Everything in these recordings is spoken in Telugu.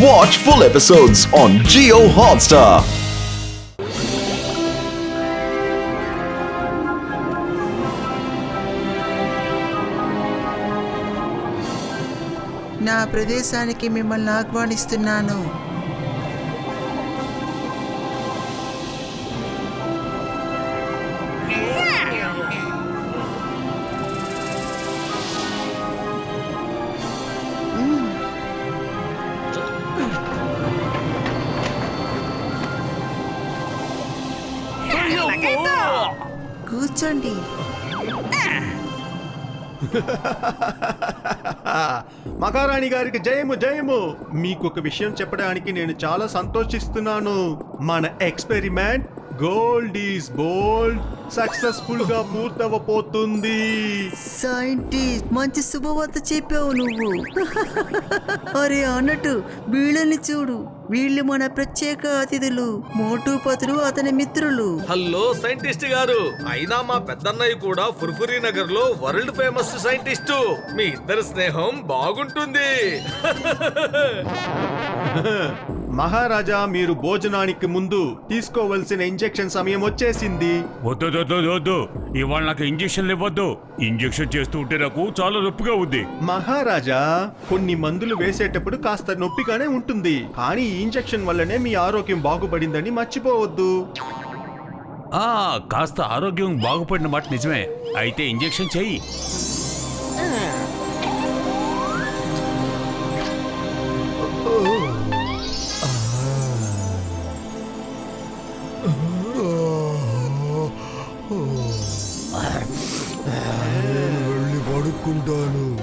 Watch full episodes on Jio Hotstar. నా ప్రదేశానికి మిమ్మల్ని ఆహ్వానిస్తున్నాను. కూర్చోండి. మహారాణి గారికి జయము జయము. మీకు ఒక విషయం చెప్పడానికి నేను చాలా సంతోషిస్తున్నాను. మన experiment gold is gold successful గా పూర్తవపోతుంది. సైంటిస్ట్, మంచి శుభవార్త చెప్పావు నువ్వు. అరే అన్నట్టు వీళ్ళని చూడు, వీళ్ళు మన ప్రత్యేక అతిథులు, మోటుపతులు అతని మిత్రులు. హలో సైంటిస్ట్ గారు, అయినా మా పెద్దన్నయ్య కూడా ఫుర్ఫురీ నగర్ లో వరల్డ్ ఫేమస్ సైంటిస్టు. మీ ఇద్దరి స్నేహం బాగుంటుంది. మహారాజా, మీరు భోజనానికి ముందు తీసుకోవలసిన ఇంజెక్షన్ సమయం వచ్చేసింది. వద్దు, ఇవాళ నాకు ఇంజెక్షన్లు ఇవ్వద్దు. ఇంజెక్షన్ చేస్తూ ఉంటే నాకు చాలా నొప్పిగా ఉంది. మహారాజా, కొన్ని మందులు వేసేటప్పుడు కాస్త నొప్పిగానే ఉంటుంది, కానీ ఈ ఇంజెక్షన్ వల్లనే మీ ఆరోగ్యం బాగుపడిందని మర్చిపోవద్దు. కాస్త ఆరోగ్యం బాగుపడిన మాట నిజమే. అయితే ఇంజెక్షన్ చెయ్యి.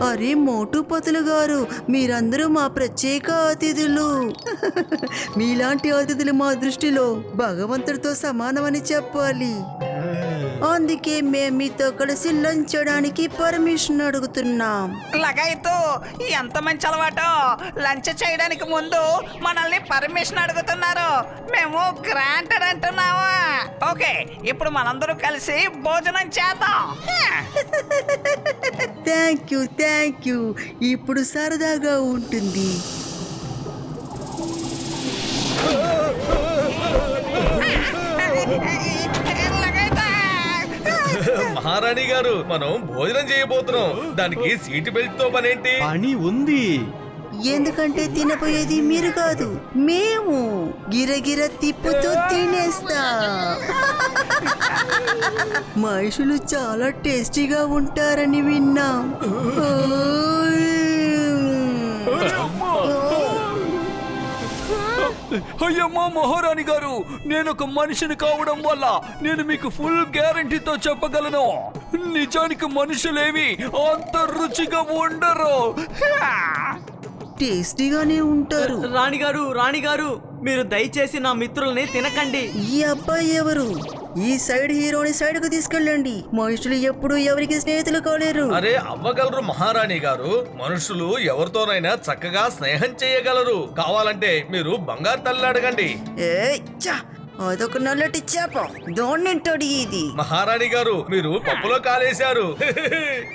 అరే మోటుపతులు గారు, మీరందరూ మా ప్రత్యేక అతిథులు. మీలాంటి అతిథులు మా దృష్టిలో భగవంతుడితో సమానమని చెప్పాలి. అందుకే మేము మీతో కలిసి లంచ్ చేయడానికి పర్మిషన్ అడుగుతున్నాం. లగైతూ ఎంత మంచి అలవాటు. లంచ్ చేయడానికి ముందు మనల్ని పర్మిషన్ అడుగుతున్నారు. మేము గ్రాంటెడ్ అంటున్నావా? ఓకే, ఇప్పుడు మనందరూ కలిసి భోజనం చేద్దాం. Thank you. ఇప్పుడు సరదాగా ఉంటుంది. మహారాణి గారు, మనం భోజనం చేయబోతున్నాం. దానికి సీట్ బెల్ట్ తో పనేంటి? పని ఉంది. ఎందుకంటే తినపోయేది మీరు కాదు, మేము. గిరగిర తిప్పుతూ తినేస్తా. మనుషులు చాలా టేస్టీగా ఉంటారని విన్నాం. అయ్యమ్మా మహారాణి గారు, నేను ఒక మనిషిని కావడం వల్ల నేను మీకు ఫుల్ గ్యారంటీతో చెప్పగలను, నిజానికి మనుషులేవి అంత రుచిగా ఉండరు. టేస్టీగానే ఉంటారు. రాణిగారు, మీరు దయచేసి నా మిత్రుల్ని తినకండి. ఈ అబ్బాయి ఎవరు? ఈ సైడ్ హీరోని సైడ్ కు తీసుకెళ్ళండి. మనుషులు ఎప్పుడు ఎవరికి స్నేహితులు కాలేరు. అరే అవ్వగలరు మహారాణి గారు. మనుషులు ఎవరితోనైనా చక్కగా స్నేహం చేయగలరు. కావాలంటే మీరు బంగారు తల్లి అడగండి. అదొక నల్లటి చేప, దోణింటోడి ఇది. మహారాణి గారు, మీరు పప్పులో కాలేశారు.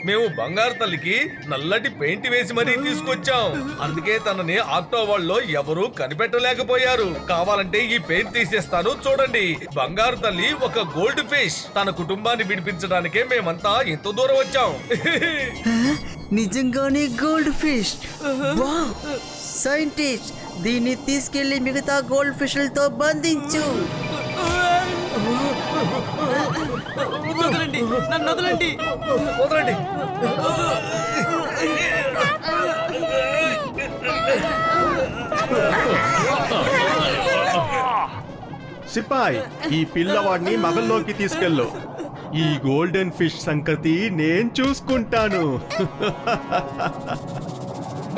మేము బంగారు తల్లికి నల్లటి పెయింట్ వేసి మరీ తీసుకొచ్చాం. అందుకే తనని ఆక్టోబర్లో ఎవరూ కనిపెట్టలేకపోయారు. కావాలంటే ఈ పెయింట్ తీసేస్తాను, చూడండి. బంగారు తల్లి ఒక గోల్డ్ ఫిష్. తన కుటుంబాన్ని విడిపించడానికే మేమంతా ఎంత దూరం వచ్చాం. నిజంగానే గోల్డ్ ఫిష్. సైంటిస్ట్, దీన్ని తీసుకెళ్లి మిగతా గోల్డ్ ఫిష్లతో బంధించు. నన్ను వదలండి. వదలండి. సిపాయ్, ఈ పిల్లవాడిని మగల్లోకి తీసుకెళ్ళు. ఈ గోల్డెన్ ఫిష్ సంగతి నేను చూసుకుంటాను.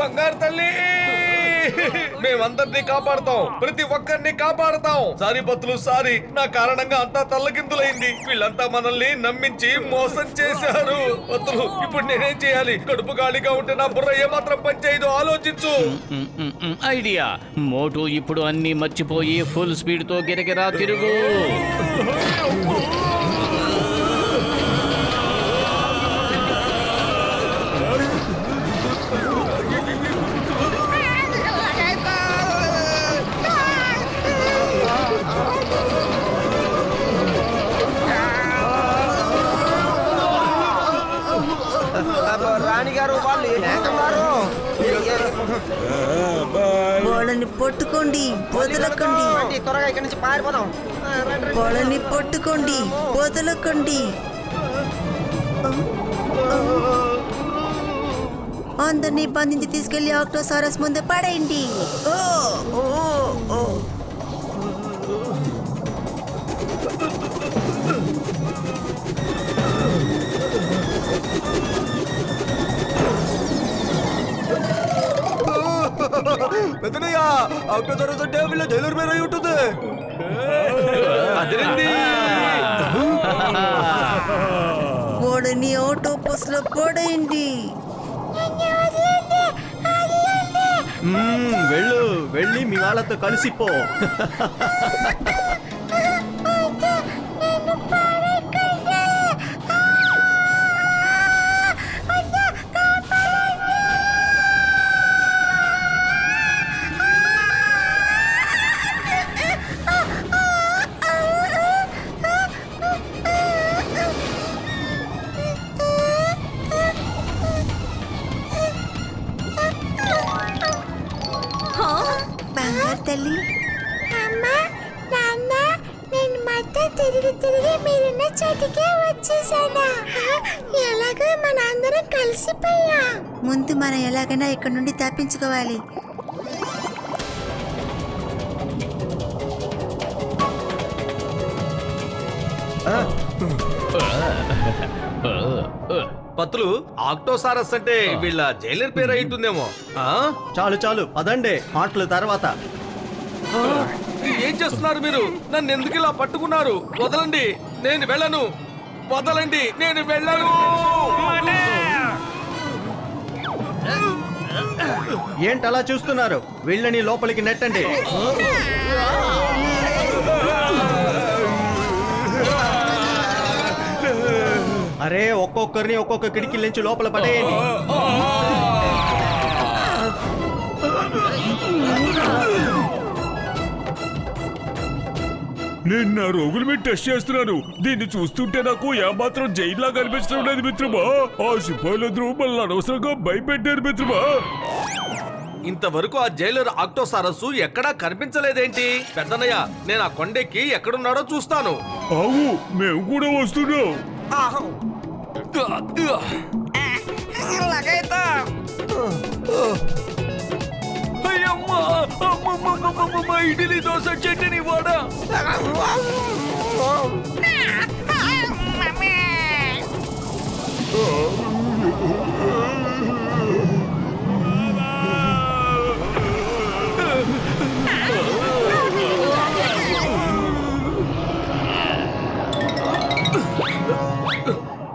బంగారు తల్లి, మేమందరినీ కాపాడుతాం, ప్రతి ఒక్కరిని కాపాడుతాం. Sorry పత్తులు, sorry. నా కారణంగా అంతా తల్లకిందులైంది. వీళ్ళంతా మనల్ని నమ్మించి మోసం చేశారు. పత్తులు, ఇప్పుడు నేనేం చేయాలి? కడుపు ఖాళీగా ఉంటే నా బుర్ర ఏమాత్రం పనిచేయదు. ఆలోచించు. ఐడియా. మోటు ఇప్పుడు అన్ని మర్చిపోయి ఫుల్ స్పీడ్ తో గిరగిరా తిరుగు. వాళ్ళని పట్టుకోండి, వదలకండి. త్వరగా ఇక్కడి నుంచి పారిపోదాం. వాళ్ళని పట్టుకోండి, వదలకండి. అందరినీ బంధించి తీసుకెళ్లి ఆక్టోసారస్ ముందు పడేయండి. పెద్దనయ్యా ఆక్టోసారస్ అంటే వీళ్ళ జైలర్ మీద అయి ఉంటుంది. వాళ్ళని ఆటోపస్ లో పడేయండి. వెళ్ళి మీ వాళ్ళతో కలిసిపో. బంగారు తల్లి, అమ్మా నాన్న, నేను మొత్తం తిరిగి మీరున్న చోటికే వచ్చేసాను. ఎలాగో మన అందరం కలిసిపోయా. ముందు మనం ఎలాగైనా ఇక్కడ నుండి తప్పించుకోవాలి. పత్తులు ఆక్టోసారస్ అంటే వీళ్ళ జైలర్ పేరు అయింటుందేమో. చాలు చాలు, పదండి, మాటలు తర్వాత. ఏం చేస్తున్నారు మీరు? నన్ను ఎందుకు ఇలా పట్టుకున్నారు? వదలండి, నేను వెళ్ళను. వదలండి, నేను వెళ్ళను. ఏంటి అలా చూస్తున్నారు? వీళ్ళని లోపలికి నెట్టండి. అరే, ఒక్కొక్కరిని ఒక్కొక్క కిటికీ నుంచి లోపల పడేయండి. నేను నా రోగుల మీద టెస్ట్ చేస్తున్నాను. దీన్ని చూస్తుంటే నాకు ఏమాత్రం జైల్లా కనిపించడం లేదు మిత్రమా. ఆ సిపాయిలందరూ మళ్ళీ అనవసరంగా భయపెట్టారు మిత్రమా. ఇంతవరకు ఆ జైలర్ ఆక్టోసారస్ ఎక్కడా కనిపించలేదేంటి? పెద్దన్నయ్య, నేను ఆ కొండెక్కి ఎక్కడున్నాడో చూస్తాను. అవు, మేము కూడా వస్తున్నాం. అయ్యమ్మా, అమ్మమ్మమ్మమ్మమ్మ, ఇడ్లీ దోశ చట్నీ వాడ.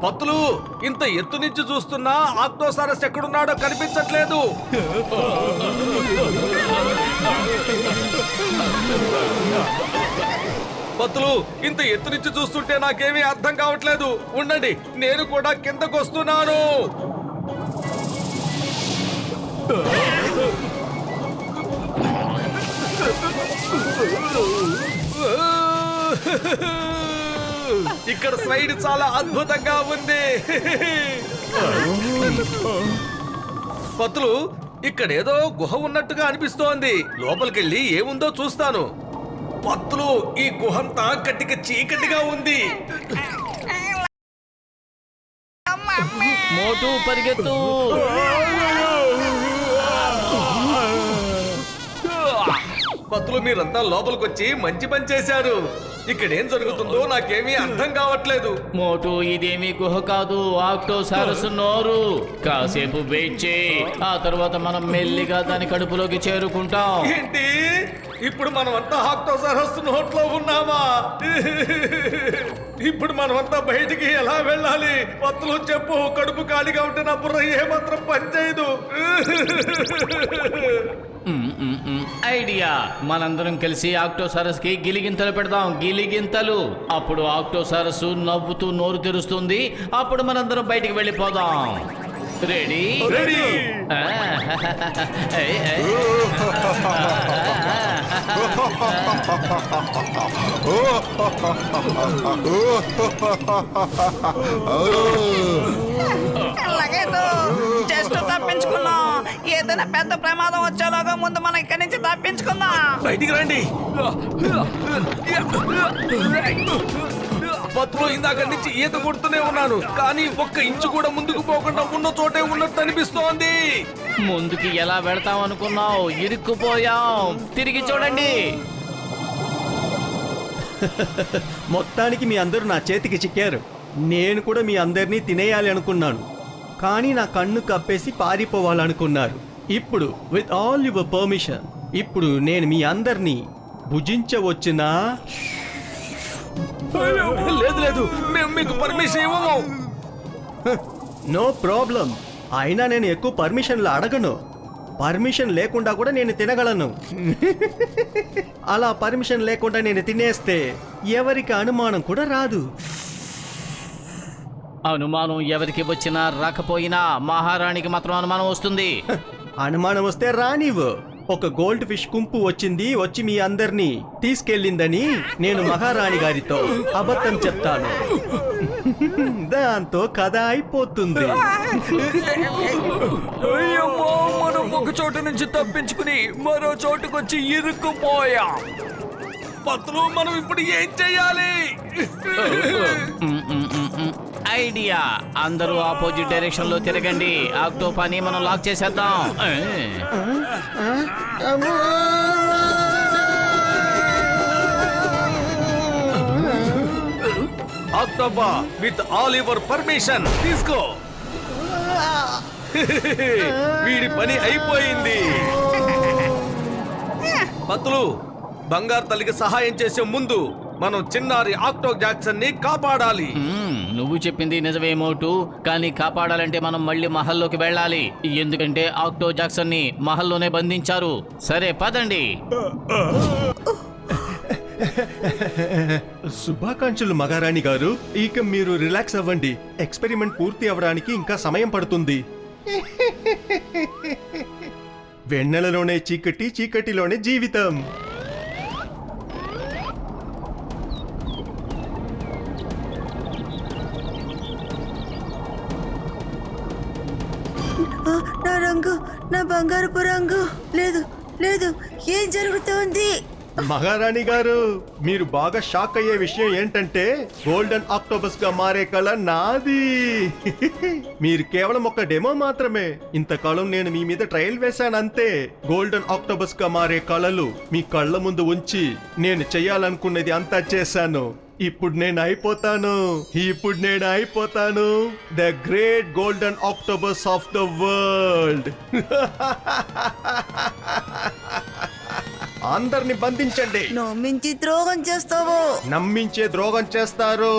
పత్తులు, ఇంత ఎత్తు నుంచి చూస్తున్నా ఆక్టోసారస్ ఎక్కడున్నాడో కనిపించట్లేదు. పత్తులు, ఇంత ఎత్తు నుంచి చూస్తుంటే నాకేమీ అర్థం కావట్లేదు. ఉండండి, నేను కూడా కిందకు వస్తున్నాను. ఇక్కడ స్లైడ్ చాలా అద్భుతంగా ఉంది. పత్తులు, ఇక్కడేదో గుహ ఉన్నట్టుగా అనిపిస్తోంది. లోపలికెళ్ళి ఏముందో చూస్తాను. పత్తులు, ఈ గుహంతా కట్టిక చీకటిగా ఉంది. మోటు పరిగెత్తు. పత్తులు, మీరంతా లోపలికొచ్చి మంచి పని చేశారు. ఇక్కడేం జరుగుతుందో నాకేమీ అర్థం కావట్లేదు. మోటు, ఇదేమీ గుహ కాదు, ఆక్టోసారస్ నోరు. కాసేపు వెయిట్ చేయి, ఆ తర్వాత మనం మెల్లిగా దాని కడుపులోకి చేరుకుంటాం. ఏంటి? ఇప్పుడు మనమంతా ఆక్టోసారస్ నోట్లో ఉన్నామా? ఇప్పుడు మనమంతా బయటికి ఎలా వెళ్ళాలి? పత్తులు చెప్పు. కడుపు ఖాళీగా ఉంటే నా బుర్ర ఏమాత్రం పనిచేయదు. ఐడియా, మనందరం కలిసి ఆక్టోసారస్ కి గిలిగింతలు పెడదాం. గిలిగింతలు. అప్పుడు ఆక్టోసారస్ నవ్వుతూ నోరు తెరుస్తుంది. అప్పుడు మనందరం బయటికి వెళ్ళిపోదాం. రెడీ? రెడీ. లగేదు జస్ట్ తప్పించుకున్నాం. ఏదైనా పెద్ద ప్రమాదం వచ్చేలాగా ముందు మనం ఇక్కడి నుంచి తప్పించుకుందాం. బయటికి రండి. పత్రులు ఇందాక నుంచి ఈత కొడుతూనే ఉన్నాను, కానీ ఒక్క ఇంచు కూడా ముందుకు పోకుండా ఉన్న చోటే ఉన్నట్టు అనిపిస్తోంది. ముందుకి ఎలా వెళ్తాం అనుకున్నావు? ఇరుక్కుపోయాం. తిరిగి చూడండి. మొత్తానికి మీ అందరూ నా చేతికి చిక్కారు. నేను కూడా మీ అందరినీ తినేయాలి అనుకున్నాను, కానీ నా కన్ను కప్పేసి పారిపోవాలనుకున్నారు. ఇప్పుడు విత్ ఆల్ యువర్ పర్మిషన్, ఇప్పుడు నేను మీ అందరినీ భుజించవచ్చునా? లేదు లేదు, మేము మీకు పర్మిషన్ ఇవ్వము. No problem. అయినా నేను ఎక్కువ పర్మిషన్లు అడగను. పర్మిషన్ లేకుండా కూడా నేను తినగలను. అలా పర్మిషన్ లేకుండా నేను తినేస్తే ఎవరికి అనుమానం కూడా రాదు. అనుమానం ఎవరికి వచ్చినా రాకపోయినా మహారాణికి మాత్రం అనుమానం వస్తుంది. అనుమానం వస్తే రానివ్వు. ఒక గోల్డ్ ఫిష్ గుంపు వచ్చి మీ అందరినీ తీసుకెళ్ళిందని నేను మహారాణి గారితో అబద్ధం చెప్తాను. దాంతో కథ అయిపోతుంది. అయ్యమ్మో, మనం ఒక చోటు నుంచి తప్పించుకుని మరో చోటుకొచ్చి ఇరుక్కుపోయాం. పత్రులు, మనం ఇప్పుడు ఏం చెయ్యాలి? ఐడియా, అందరూ ఆపోజిట్ డైరెక్షన్ లో తిరగండి. ఆక్టోపాని మనం లాక్ చేసేద్దాం. ఆక్టోపా, విత్ ఆల్ యువర్ పర్మిషన్ తీసుకో. వీడి పని అయిపోయింది. పత్రులు, బంగారు తల్లికి సహాయం చేసే ముందు మనం చిన్నారి ఆక్టో జాక్సన్ ని కాపాడాలి. నువ్వు చెప్పింది నిజమే మోటు, కానీ కాపాడాలంటే మనం మళ్ళీ మహల్లోకి వెళ్ళాలి. ఎందుకంటే ఆక్టో జాక్సన్ ని మహల్లోనే బంధించారు. సరే పదండి. శుభాకాంక్షలు మహారాణి గారు. ఇక మీరు రిలాక్స్ అవ్వండి. ఎక్స్పెరిమెంట్ పూర్తి అవ్వడానికి ఇంకా సమయం పడుతుంది. వెన్నెలలోనే చీకటి, చీకటిలోనే జీవితం. నా రంగు, నా బంగారపు రంగు. లేదు లేదు, ఏం జరుగుతోంది? మహారాణి గారు, మీరు బాగా షాక్ అయ్యే విషయం ఏంటంటే గోల్డెన్ ఆక్టోపస్ గా మారే కళ నాది. మీరు కేవలం ఒక డెమో మాత్రమే. ఇంతకాలం నేను మీ మీద ట్రయల్ వేశానంతే. గోల్డెన్ ఆక్టోపస్ గా మారే కళలు మీ కళ్ళ ముందు ఉంచి నేను చెయ్యాలనుకున్నది అంతా చేశాను. ఇప్పుడు నేను అయిపోతాను the great golden octopus of the world. అందరిని బంధించండి. నమ్మించి ద్రోహం చేస్తావు. నమ్మించే ద్రోహం చేస్తారు.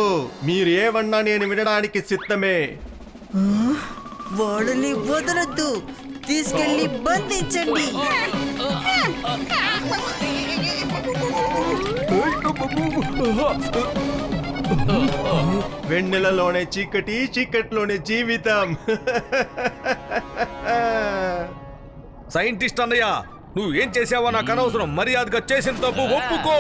మీరు ఏమన్నా నేను వినడానికి సిద్ధమే. వాళ్ళని వదలొద్దు, తీసుకెళ్లి బంధించండి. వెన్నెలలోనే చీకటి, చీకటిలోనే జీవితం. సైంటిస్ట్ అన్నయ్య, నువ్వు ఏం చేసావో నాకు అనవసరం. మర్యాదగా చేసిన తప్పు ఒప్పుకో.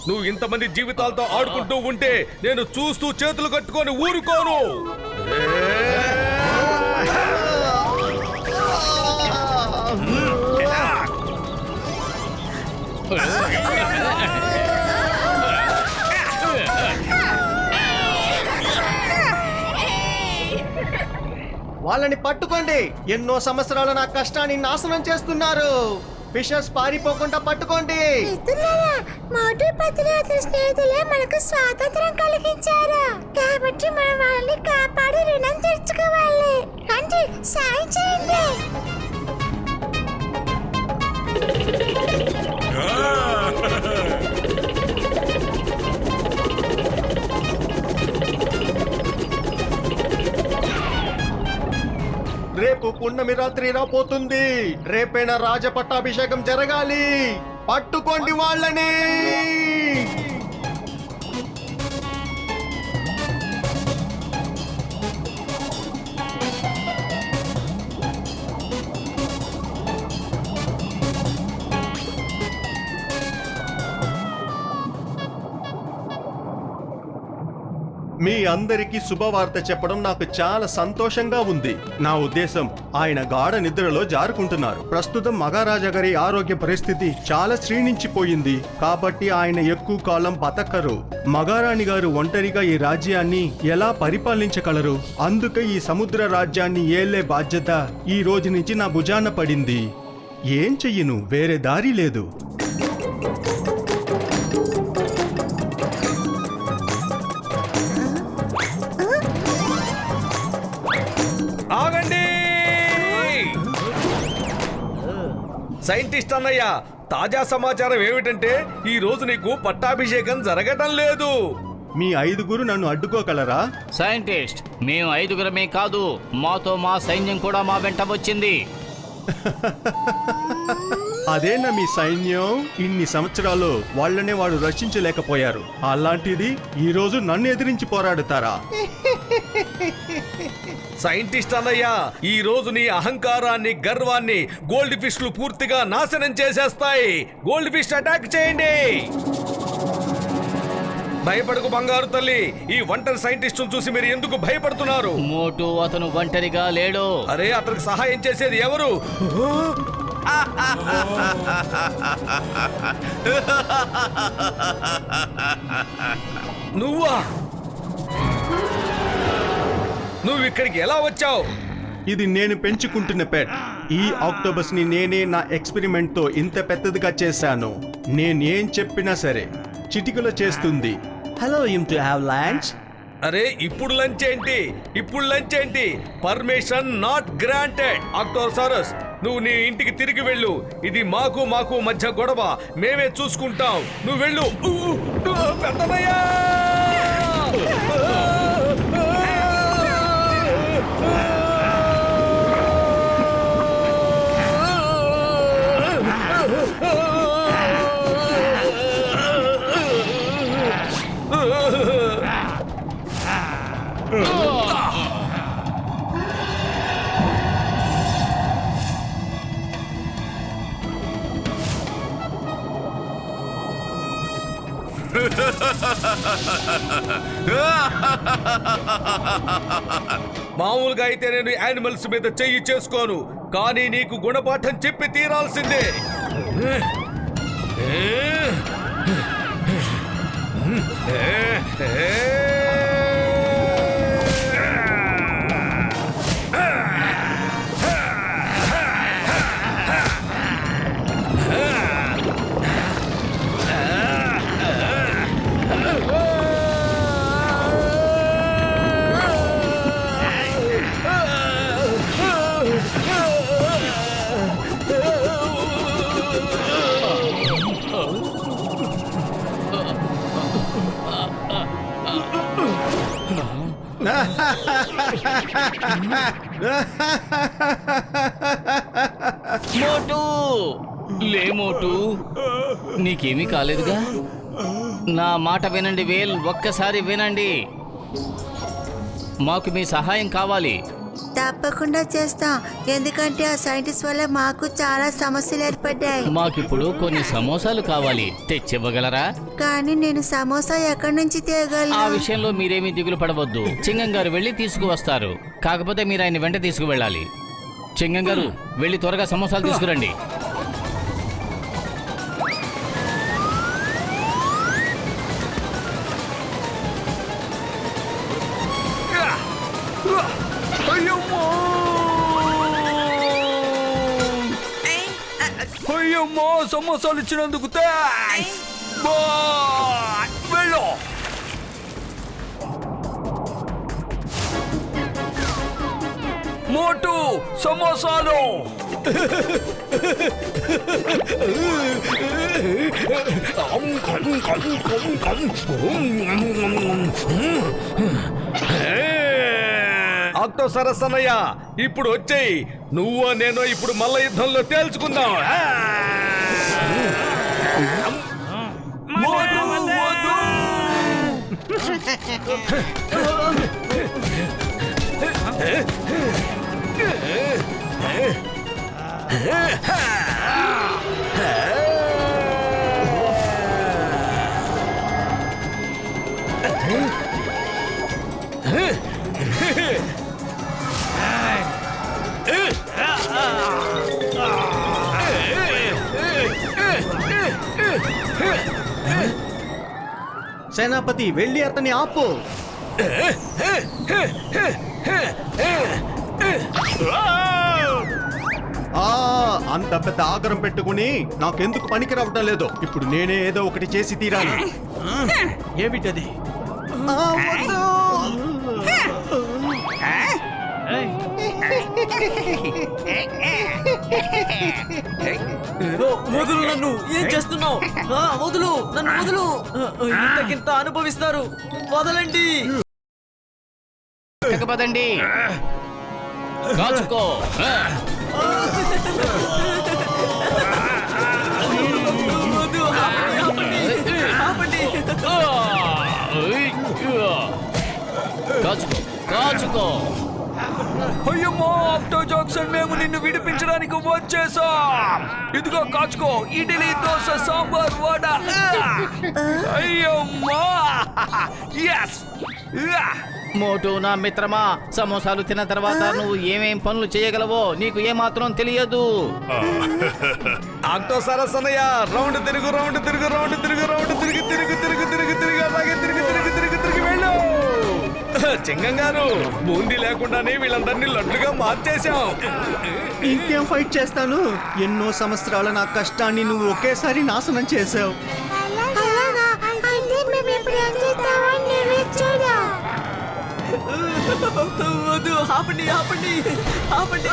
నువ్వు ఇంతమంది జీవితాలతో ఆడుకుంటూ ఉంటే నేను చూస్తూ చేతులు కట్టుకొని ఊరుకోను. వాళ్ళని పట్టుకోండి. ఎన్నో సంవత్సరాల నా కష్టాన్ని నాశనం చేస్తున్నారు. ఫిషర్స్ పారిపోకుండా పట్టుకోండి. మిత్రులారా, మోటు పత్రులు అతని స్నేహితులే మనకు స్వాతంత్రం కలిగించారు. కాబట్టి మనం వాళ్ళని కాపాడి రుణం తీర్చుకోవాలి. అంటే సాయం చేయండి. రేపు పున్నమి రాత్రి రాబోతుంది. రేపైనా రాజ పట్టాభిషేకం జరగాలి. పట్టుకోండి వాళ్ళని. మీ అందరికీ శుభవార్త చెప్పడం నాకు చాలా సంతోషంగా ఉంది. నా ఉద్దేశం, ఆయన గాఢ నిద్రలో జారుకుంటున్నారు. ప్రస్తుతం మహారాజా గారి ఆరోగ్య పరిస్థితి చాలా క్షీణించిపోయింది, కాబట్టి ఆయన ఎక్కువ కాలం బతకరు. మహారాణి గారు ఒంటరిగా ఈ రాజ్యాన్ని ఎలా పరిపాలించగలరు? అందుకే ఈ సముద్ర రాజ్యాన్ని ఏలే బాధ్యత ఈ రోజు నుంచి నా భుజాన పడింది. ఏం చెయ్యను, వేరే దారి లేదు. ఆగండి! సైంటిస్ట్ అన్నయ్య, తాజా సమాచారం ఏమిటంటే ఈ రోజు నీకు పట్టాభిషేకం జరగటం లేదు. మీ 5 నన్ను అడ్డుకోగలరా? సైంటిస్ట్, మేము 5 కాదు, మాతో మా సైన్యం కూడా మా వెంట వచ్చింది. అదేనా మీ సైన్యం? ఇన్ని సంవత్సరాలు వాళ్ళనే వాడు రక్షించలేకపోయారు, అలాంటిది ఈ రోజు నన్ను ఎదిరించి పోరాడుతారా? సైంటిస్ట్ అన్నయ్య, ఈ రోజు నీ అహంకారాన్ని, గర్వాన్ని గోల్డ్ ఫిష్లు పూర్తిగా నాశనం చేసేస్తాయి. గోల్డ్ ఫిష్ అటాక్ చేయండి. భయపడకు బంగారు తల్లి. ఈ ఒంటరి సైంటిస్ట్ చూసి మీరు ఎందుకు భయపడుతున్నారు? మోటు అతను ఒంటరిగా లేడు. అరే, అతనికి సహాయం చేసేది ఎవరు? నువ్వా? నువ్వు ఇక్కడికి ఎలా వచ్చావు? ఇది నేను పెంచుకుంటున్న పెట్. ఈ ఆక్టోబస్ ని నేనే నా ఎక్స్పెరిమెంట్ తో ఇంత పెద్దదిగా చేశాను. నేనేం చెప్పినా సరే చిటికలో చేస్తుంది. Hello, to have lunch? అరే, ఇప్పుడు లంచ్ ఏంటి? ఇప్పుడు లంచ్ ఏంటి? Permission not granted. ఆక్టోసారస్, నువ్వు నీ ఇంటికి తిరిగి వెళ్ళు. ఇది మాకు మధ్య గొడవ, మేమే చూసుకుంటాం. నువ్వు వెళ్ళు. పెద్దమయ్యా! మామూలుగా అయితే నేను యానిమల్స్ మీద చెయ్యి చేసుకోను, కానీ నీకు గుణపాఠం చెప్పి తీరాల్సిందే. మోటు, లే మోటు, నీకేమీ కాలేదుగా? నా మాట వినండి వేల్, ఒక్కసారి వినండి. మాకు మీ సహాయం కావాలి. తప్పకుండా చేస్తాం, ఎందుకంటే ఆ సైంటిస్ట్ వల్ల మాకు చాలా సమస్యలు ఏర్పడ్డాయి. మాకిప్పుడు కొన్ని సమోసాలు కావాలి, తెచ్చివ్వగలరా? కానీ నేను సమోసా ఎక్కడి నుంచి ఆ తేగలను? విషయంలో మీరేమీ దిగులు పడవద్దు. చింగం గారు వెళ్ళి తీసుకువస్తారు. కాకపోతే మీరు ఆయన వెంట తీసుకువెళ్ళాలి. చింగం గారు, వెళ్ళి త్వరగా సమోసాలు తీసుకురండి. అయ్యమ్మో, సమోసాలు ఇచ్చినందుకు థాంక్స్. బాయ్, వెళ్ళు. మోటు, సమోసాలు. ఆక్టోసారస్ అన్నయ్య, ఇప్పుడు వచ్చేయి. నువ్వు నేను ఇప్పుడు మల్ల యుద్ధంలో తేల్చుకుందాం. మోటు, వద్దు. సేనాపతి వెళ్ళి అతన్ని ఆపు. అంత పెద్ద ఆగరం పెట్టుకుని నాకెందుకు పనికి రావటం లేదు. ఇప్పుడు నేనే ఏదో ఒకటి చేసి తీరాలి. ఏమిటది? వదులు, నన్ను ఏం చేస్తున్నావు? వదులు, నన్ను వదులు. ఇంతకింత అనుభవిస్తారు, వదలండి. పదండి, కాచుకో. కాచుకో, కాచుకో. అయ్యమ్మో ఆక్టో జాక్సన్, మేము నిన్ను విడిపించడానికి వచ్చేసాం. ఇదిగో కాచుకో, ఇడ్లీ, దోశ, సాంబార్, వడ. అయ్యమ్మా, yes. మోటు నా మిత్రమా, సమోసాలు తిన్న తర్వాత నువ్వు ఏమేం పనులు చేయగలవో నీకు ఏమాత్రం తెలియదు. ఆక్టో సరసనయ్య, రౌండ్ తిరుగు, రౌండ్ తిరుగు, రౌండ్ తిరుగు, రౌండ్ తిరిగి తిరిగి తిరిగి తిరిగి తిరిగి అలాగే తిరిగి తిరిగి తిరిగి తిరిగి వెళ్ళు. చింగం గారు, బూందీ లేకుండానే వీళ్ళందరినీ లడ్డుగా మార్చేశాం. ఇంకేం ఫైట్ చేస్తాను? ఎన్నో సంవత్సరాల నా కష్టాన్ని నువ్వు ఒకేసారి నాశనం చేసావు. అలాగా? అయితే మేము ఇప్పుడు ఏం చేస్తామని నువ్వే చూడు. వద్దు, ఆపండి, ఆపండి, ఆపండి.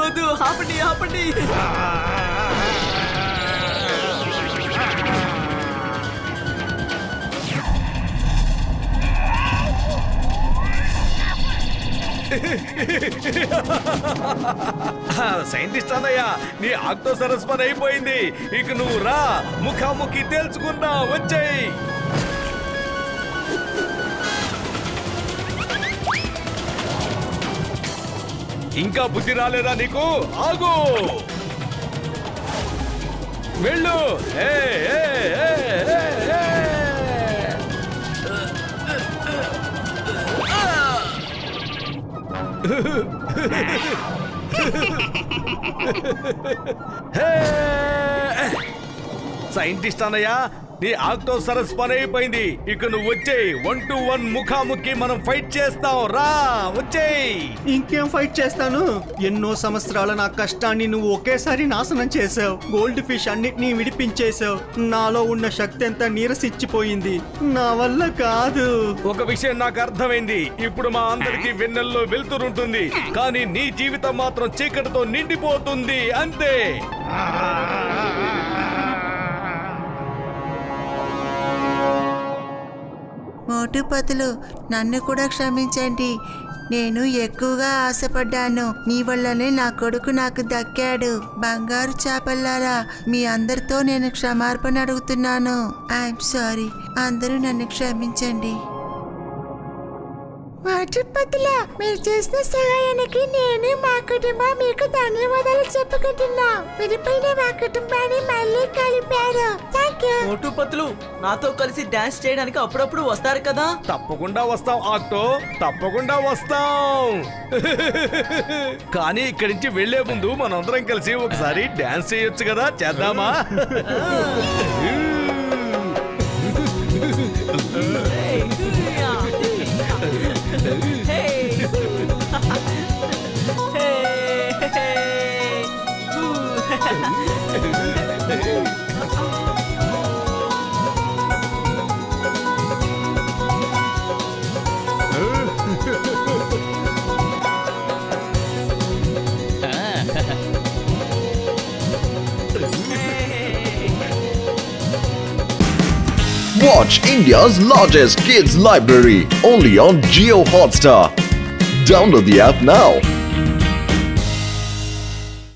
వద్దు, ఆపండి, ఆపండి. సైంటిస్ట్ అన్నయ్య, నీ ఆక్టో సరస్ పని అయిపోయింది. ఇక నువ్వు రా, ముఖాముఖి తేల్చుకున్నా. వచ్చేయ్. ఇంకా బుద్ధి రాలేదా నీకు? ఆగు, వెళ్ళు. సైంటిస్ట్ అన్నయ్య, నీ ఆక్టో సరస్ పని అయిపోయింది. ఇక నువ్వు వచ్చేయ్. 1-1 ముఖాముఖి మనం ఫైట్ చేస్తాం. రా, వచ్చేయ్. ఇంకేం ఫైట్ చేస్తాను? ఎన్నో సంవత్సరాల నా కష్టాన్ని నువ్వు ఒకేసారి నాశనం చేసావు. గోల్డ్ ఫిష్ అన్నిటినీ విడిపించేశావు. నాలో ఉన్న శక్తి అంతా నీరసిచ్చిపోయింది. నా వల్ల కాదు. ఒక విషయం నాకు అర్థమైంది. ఇప్పుడు మా అందరికి వెన్నెల్లో వెలుతురుంటుంది, కానీ నీ జీవితం మాత్రం చీకటితో నిండిపోతుంది. అంతే. మోటుపతులు, నన్ను కూడా క్షమించండి. నేను ఎక్కువగా ఆశపడ్డాను. మీ వల్లనే నా కొడుకు నాకు దక్కాడు. బంగారు చేపల్లారా, మీ అందరితో నేను క్షమార్పణ అడుగుతున్నాను. I'm sorry. అందరూ నన్ను క్షమించండి. మోటుపతుల, మీరు చేసిన సహాయానికి నేను మా కుటుంబం మీకు ధన్యవాదాలు చెప్పుకుంటున్నాం. విడిపోయిన మా కుటుంబాన్ని మళ్ళీ కలిపారు. Thank you. మోటుపతులు, నాతో కలిసి డాన్స్ చేయడానికి అప్పుడప్పుడు వస్తారు కదా? తప్పకుండా వస్తాం ఆక్టో, తప్పకుండా వస్తాం. కానీ ఇక్కడి నుంచి వెళ్లే ముందు మనందరం కలిసి ఒకసారి డాన్స్ చేయొచ్చు కదా? చేద్దామా? Watch India's largest kids library only on Jio Hotstar. Download the app now.